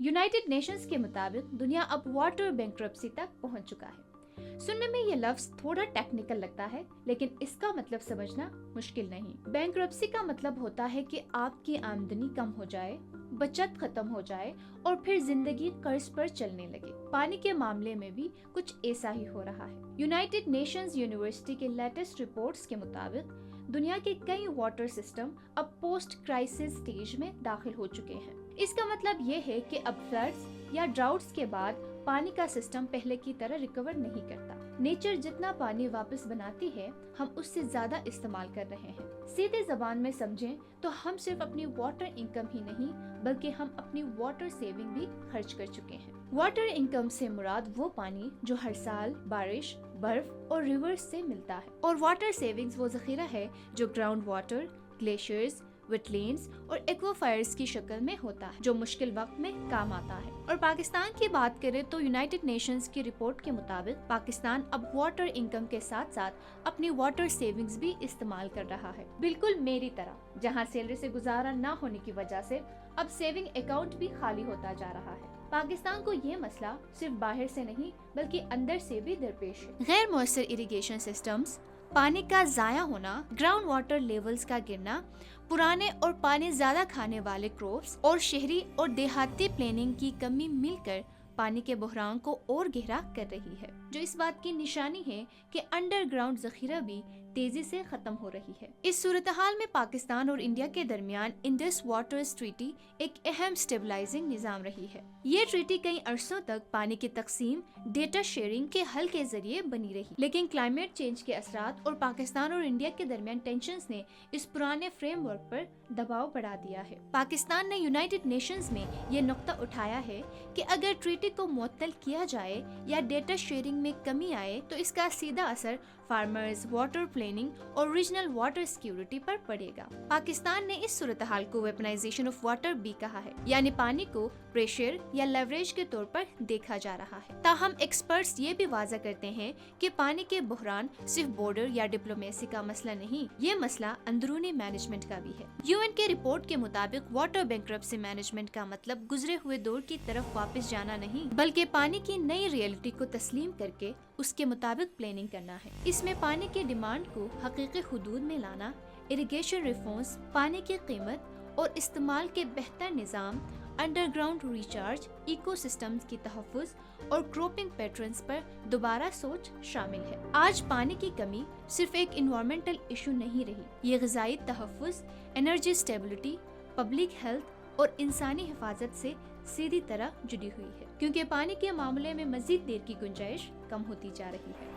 United Nations के मुताबिक दुनिया अब वाटर बैंक्रप्सी तक पहुंच चुका है। सुनने में ये लफ्ज थोड़ा टेक्निकल लगता है, लेकिन इसका मतलब समझना मुश्किल नहीं। बैंक्रप्सी का मतलब होता है कि आपकी आमदनी कम हो जाए, बचत खत्म हो जाए और फिर जिंदगी कर्ज पर चलने लगे। पानी के मामले में भी कुछ ऐसा ही हो रहा है। यूनाइटेड नेशंस यूनिवर्सिटी के लेटेस्ट रिपोर्ट्स के मुताबिक दुनिया के कई वाटर सिस्टम अब पोस्ट क्राइसिस स्टेज में दाखिल हो चुके हैं। इसका मतलब ये है कि अब फ्लड्स या ड्राउट्स के बाद पानी का सिस्टम पहले की तरह रिकवर नहीं करता। नेचर जितना पानी वापस बनाती है, हम उससे ज्यादा इस्तेमाल कर रहे हैं। सीधे जबान में समझें तो हम सिर्फ अपनी वाटर इनकम ही नहीं, बल्कि हम अपनी वाटर सेविंग भी खर्च कर चुके हैं। वाटर इनकम से मुराद वो पानी जो हर साल बारिश, बर्फ और रिवर्स से मिलता है, और वाटर सेविंग्स वो जखीरा है जो ग्राउंड वाटर, ग्लेशियर्स, वेटलैंड्स और एक्वाफायर्स की शक्ल में होता है, जो मुश्किल वक्त में काम आता है। और पाकिस्तान की बात करें तो यूनाइटेड नेशंस की रिपोर्ट के मुताबिक पाकिस्तान अब वाटर इनकम के साथ साथ अपनी वाटर सेविंग्स भी इस्तेमाल कर रहा है, बिल्कुल मेरी तरह, जहां सैलरी से गुजारा न होने की वजह से अब सेविंग अकाउंट भी खाली होता जा रहा है। पाकिस्तान को ये मसला सिर्फ बाहर से नहीं बल्कि अंदर से भी दरपेश है। गैर मौसर इरिगेशन सिस्टम्स, पानी का जाया होना, ग्राउंड वाटर लेवल्स का गिरना, पुराने और पानी ज्यादा खाने वाले क्रॉप्स और शहरी और देहाती प्लानिंग की कमी मिलकर पानी के बहरान को और गहरा कर रही है, जो इस बात की निशानी है कि अंडरग्राउंड जखीरा भी तेजी से खत्म हो रही है। इस सूरत हाल में पाकिस्तान और इंडिया के दरमियान इंडस वाटर्स ट्रीटी एक अहम स्टेबलाइजिंग निजाम रही है। ये ट्रीटी कई अरसों तक पानी की तकसीम, डेटा शेयरिंग के हल के जरिए बनी रही, लेकिन क्लाइमेट चेंज के असरात और पाकिस्तान और इंडिया के दरमियान टेंशंस ने इस पुराने फ्रेमवर्क पर दबाव बढ़ा दिया है। पाकिस्तान ने यूनाइटेड नेशंस में ये नुक्ता उठाया है कि अगर ट्रीटी को मुअत्तल किया जाए या डेटा शेयरिंग में कमी आए तो इसका सीधा असर फार्मर्स, वाटर प्लानिंग और रीजनल वाटर सिक्योरिटी पर पड़ेगा। पाकिस्तान ने इस सूरत हाल को वेपनाइजेशन ऑफ वाटर भी कहा है, यानी पानी को प्रेशर या लेवरेज के तौर पर देखा जा रहा है। ताहम एक्सपर्ट्स ये भी वाज़ा करते हैं कि पानी के बहरान सिर्फ बॉर्डर या डिप्लोमेसी का मसला नहीं, ये मसला अंदरूनी मैनेजमेंट का भी है। यूएन के रिपोर्ट के मुताबिक वाटर बैंक्रप्सी मैनेजमेंट का मतलब गुजरे हुए दौर की तरफ वापस जाना नहीं, बल्कि पानी की नई रियलिटी को तस्लीम करके उसके मुताबिक प्लानिंग करना है। इसमें पानी की डिमांड को हकीकी हुदूद में लाना, इरिगेशन रिफॉर्म्स, पानी की कीमत और इस्तेमाल के बेहतर निज़ाम, अंडरग्राउंड रिचार्ज, इकोसिस्टम्स की तहफ़्फ़ुज़ और क्रॉपिंग पैटर्न्स पर दोबारा सोच शामिल है। आज पानी की कमी सिर्फ एक इन्वायरमेंटल इशू नहीं रही, ये ग़िज़ाई तहफ़्फ़ुज़, एनर्जी स्टेबिलिटी, पब्लिक हेल्थ और इंसानी हिफाजत से सीधी तरह जुड़ी हुई है, क्योंकि पानी के मामले में मज़ीद देर की गुंजाइश कम होती जा रही है।